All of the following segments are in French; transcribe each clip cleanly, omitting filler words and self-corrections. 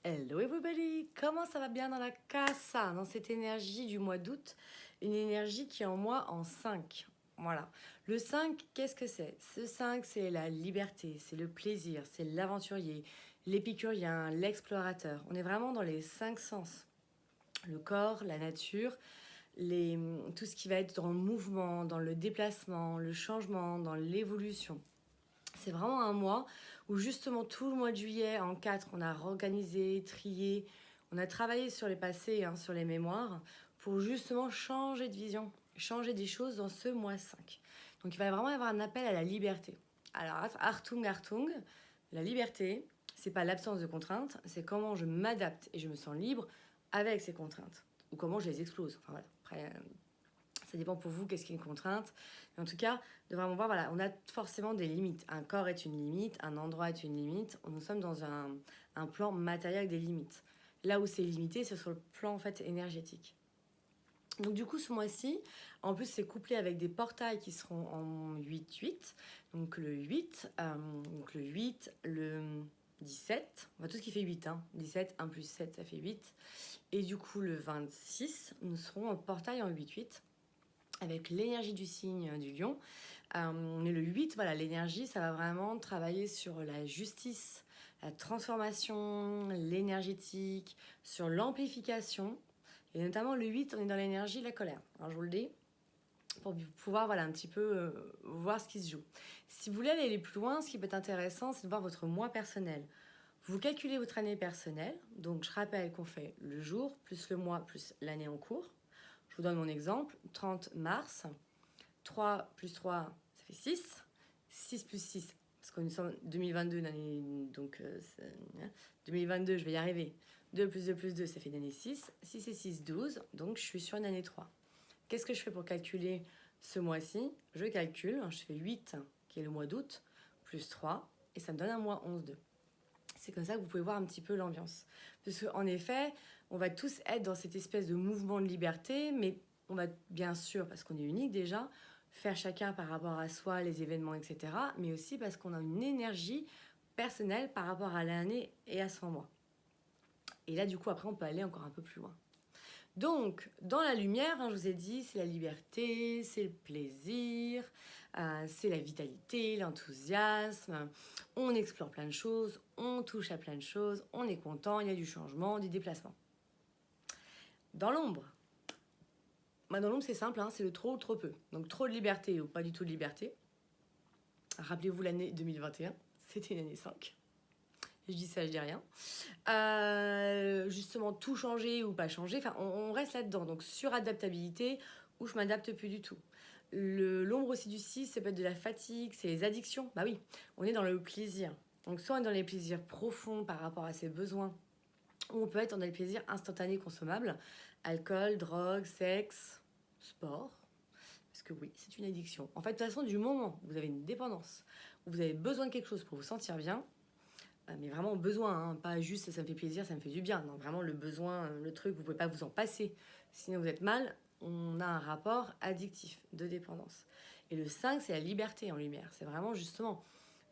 Hello everybody, comment ça va bien dans la casa, dans cette énergie du mois d'août, une énergie qui est en moi en 5. Voilà. Le 5, qu'est-ce que c'est? Ce 5, c'est la liberté, c'est le plaisir, c'est l'aventurier, l'épicurien, l'explorateur. On est vraiment dans les 5 sens. Le corps, la nature, tout ce qui va être dans le mouvement, dans le déplacement, le changement, dans l'évolution. C'est vraiment un mois où justement tout le mois de juillet, en 4, on a organisé, trié, on a travaillé sur les passés, sur les mémoires, pour justement changer de vision, changer des choses dans ce mois 5. Donc il va vraiment y avoir un appel à la liberté. Alors, Achtung, la liberté, c'est pas l'absence de contraintes, c'est comment je m'adapte et je me sens libre avec ces contraintes, ou comment je les explose. Enfin voilà, après, ça dépend pour vous qu'est-ce qui est une contrainte. Mais en tout cas, de vraiment voir, voilà, on a forcément des limites. Un corps est une limite, un endroit est une limite. Nous sommes dans un plan matériel avec des limites. Là où c'est limité, c'est sur le plan en fait énergétique. Donc du coup, ce mois-ci, en plus, c'est couplé avec des portails qui seront en 8-8. Donc le 8, le 17, enfin, tout ce qui fait 8, 17, 1 plus 7, ça fait 8. Et du coup, le 26, nous serons en portail en 8-8 avec l'énergie du signe du lion. Mais le 8, voilà, l'énergie, ça va vraiment travailler sur la justice, la transformation, l'énergétique, sur l'amplification. Et notamment le 8, on est dans l'énergie de la colère. Alors je vous le dis, pour pouvoir voilà, un petit peu voir ce qui se joue. Si vous voulez aller plus loin, ce qui peut être intéressant, c'est de voir votre mois personnel. Vous calculez votre année personnelle. Donc je rappelle qu'on fait le jour, plus le mois, plus l'année en cours. Je vous donne mon exemple. 30 mars, 3 plus 3, ça fait 6. 6 plus 6, parce qu'on est en 2022, donc 2022, je vais y arriver. 2 plus 2, ça fait une année 6. 6 et 6, 12, donc je suis sur une année 3. Qu'est-ce que je fais pour calculer ce mois-ci? Je calcule, je fais 8, qui est le mois d'août, plus 3, et ça me donne un mois 11-2. C'est comme ça que vous pouvez voir un petit peu l'ambiance. Parce qu'en effet, on va tous être dans cette espèce de mouvement de liberté, mais on va bien sûr, parce qu'on est unique déjà, faire chacun par rapport à soi, les événements, etc. Mais aussi parce qu'on a une énergie personnelle par rapport à l'année et à son mois. Et là, du coup, après, on peut aller encore un peu plus loin. Donc, dans la lumière, je vous ai dit, c'est la liberté, c'est le plaisir, c'est la vitalité, l'enthousiasme. On explore plein de choses, on touche à plein de choses, on est content, il y a du changement, du déplacement. Dans l'ombre, dans l'ombre, c'est simple, c'est le trop ou trop peu. Donc, trop de liberté ou pas du tout de liberté. Rappelez-vous l'année 2021, c'était une année 5. Je dis ça, je dis rien. Justement, tout changer ou pas changer. Enfin, on reste là-dedans. Donc, suradaptabilité ou je m'adapte plus du tout. L'ombre aussi du 6, ça peut être de la fatigue, c'est les addictions. Bah oui, on est dans le plaisir. Donc, soit on est dans les plaisirs profonds par rapport à ses besoins, ou on peut être dans les plaisirs instantanés consommables. Alcool, drogue, sexe, sport. Parce que oui, c'est une addiction. En fait, de toute façon, du moment où vous avez une dépendance, où vous avez besoin de quelque chose pour vous sentir bien, mais vraiment besoin, pas juste ça me fait plaisir, ça me fait du bien. Non, vraiment le besoin, le truc, vous pouvez pas vous en passer. Sinon vous êtes mal, on a un rapport addictif de dépendance. Et le 5, c'est la liberté en lumière. C'est vraiment justement,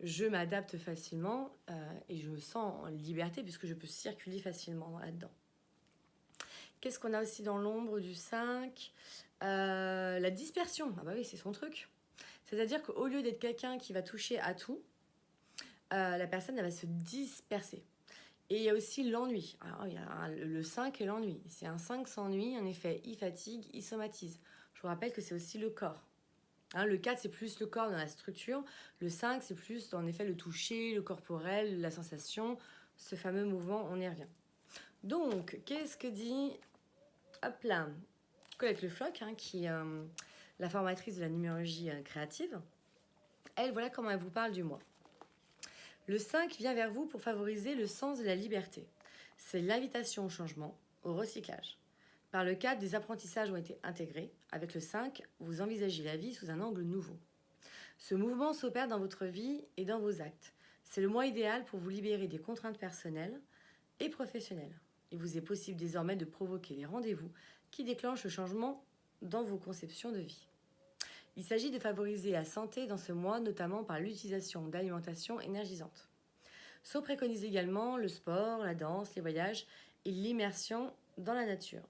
je m'adapte facilement et je me sens en liberté puisque je peux circuler facilement là-dedans. Qu'est-ce qu'on a aussi dans l'ombre du 5 La dispersion. Ah bah oui, c'est son truc. C'est-à-dire qu'au lieu d'être quelqu'un qui va toucher à tout, la personne elle va se disperser. Et il y a aussi l'ennui. Alors, il y a le 5 et l'ennui. Si un 5 s'ennuie, en effet, il fatigue, il somatise. Je vous rappelle que c'est aussi le corps. Le 4, c'est plus le corps dans la structure. Le 5, c'est plus, en effet, le toucher, le corporel, la sensation, ce fameux mouvement, on y revient. Donc, qu'est-ce que dit, hop là, Colette Le Floch, qui est la formatrice de la numérologie créative. Elle, voilà comment elle vous parle du mois. Le 5 vient vers vous pour favoriser le sens de la liberté. C'est l'invitation au changement, au recyclage. Par le cadre des apprentissages ont été intégrés, avec le 5, vous envisagez la vie sous un angle nouveau. Ce mouvement s'opère dans votre vie et dans vos actes. C'est le mois idéal pour vous libérer des contraintes personnelles et professionnelles. Il vous est possible désormais de provoquer les rendez-vous qui déclenchent le changement dans vos conceptions de vie. Il s'agit de favoriser la santé dans ce mois, notamment par l'utilisation d'alimentations énergisantes. So préconise également le sport, la danse, les voyages et l'immersion dans la nature.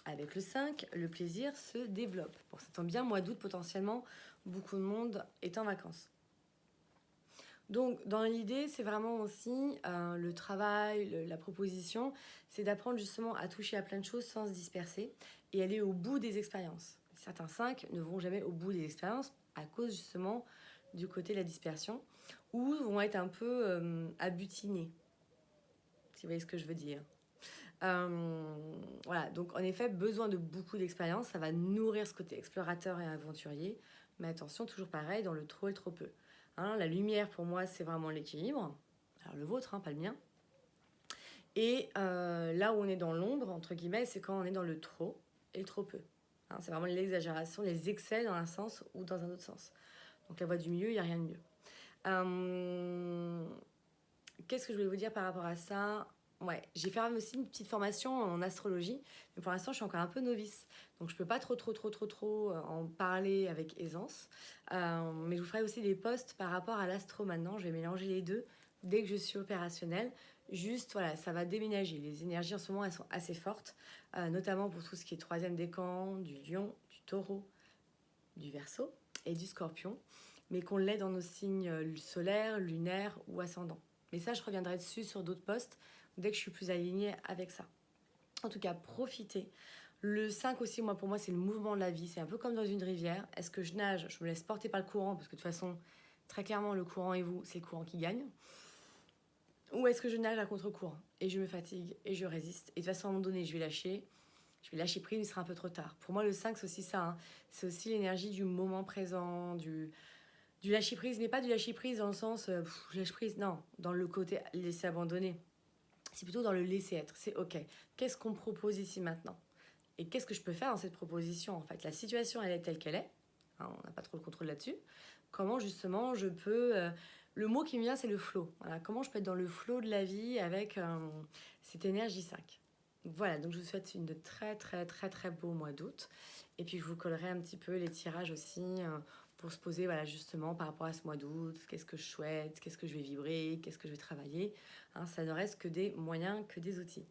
Avec le 5, le plaisir se développe. Bon, ça tombe bien, mois d'août, potentiellement, beaucoup de monde est en vacances. Donc, dans l'idée, c'est vraiment aussi le travail, la proposition, c'est d'apprendre justement à toucher à plein de choses sans se disperser et aller au bout des expériences. Certains 5 ne vont jamais au bout des expériences à cause justement du côté de la dispersion ou vont être un peu abutinés, si vous voyez ce que je veux dire. Voilà, donc en effet, besoin de beaucoup d'expérience, ça va nourrir ce côté explorateur et aventurier, mais attention, toujours pareil, dans le trop et le trop peu. Hein, la lumière, pour moi, c'est vraiment l'équilibre. Alors le vôtre, hein, pas le mien. Et là où on est dans l'ombre, entre guillemets, c'est quand on est dans le trop et le trop peu. Hein, c'est vraiment l'exagération, les excès dans un sens ou dans un autre sens. Donc la voie du milieu, il n'y a rien de mieux. Qu'est-ce que je voulais vous dire par rapport à ça? Ouais, j'ai fait aussi une petite formation en astrologie, mais pour l'instant, je suis encore un peu novice. Donc, je peux pas trop en parler avec aisance. Mais je vous ferai aussi des posts par rapport à l'astro maintenant. Je vais mélanger les deux dès que je suis opérationnelle. Juste, voilà, ça va déménager. Les énergies en ce moment, elles sont assez fortes, notamment pour tout ce qui est troisième décan, du lion, du taureau, du verseau et du scorpion, mais qu'on l'ait dans nos signes solaires, lunaires ou ascendants. Mais ça, je reviendrai dessus sur d'autres posts dès que je suis plus alignée avec ça. En tout cas, profitez. Le 5 aussi, moi, pour moi, c'est le mouvement de la vie. C'est un peu comme dans une rivière. Est-ce que je nage? Je me laisse porter par le courant, parce que de toute façon, très clairement, le courant et vous, c'est le courant qui gagne. Ou est-ce que je nage à contre-courant et je me fatigue et je résiste? Et de toute façon, à un moment donné, je vais lâcher prise, mais il sera un peu trop tard. Pour moi, le 5, c'est aussi ça. Hein. C'est aussi l'énergie du moment présent, du lâcher prise, mais pas du lâcher prise dans le sens je lâche prise, non, dans le côté laisser abandonner. C'est plutôt dans le laisser être. C'est ok. Qu'est-ce qu'on me propose ici maintenant? Et qu'est-ce que je peux faire dans cette proposition en fait? La situation, elle est telle qu'elle est. Hein, on n'a pas trop le contrôle là-dessus. Comment justement je peux. Le mot qui me vient, c'est le flow. Voilà, comment je peux être dans le flow de la vie avec cette énergie 5. Voilà, donc je vous souhaite une de très beau mois d'août. Et puis je vous collerai un petit peu les tirages aussi pour se poser voilà, justement par rapport à ce mois d'août. Qu'est-ce que je souhaite? Qu'est-ce que je vais vibrer? Qu'est-ce que je vais travailler? Hein, ça ne reste que des moyens, que des outils.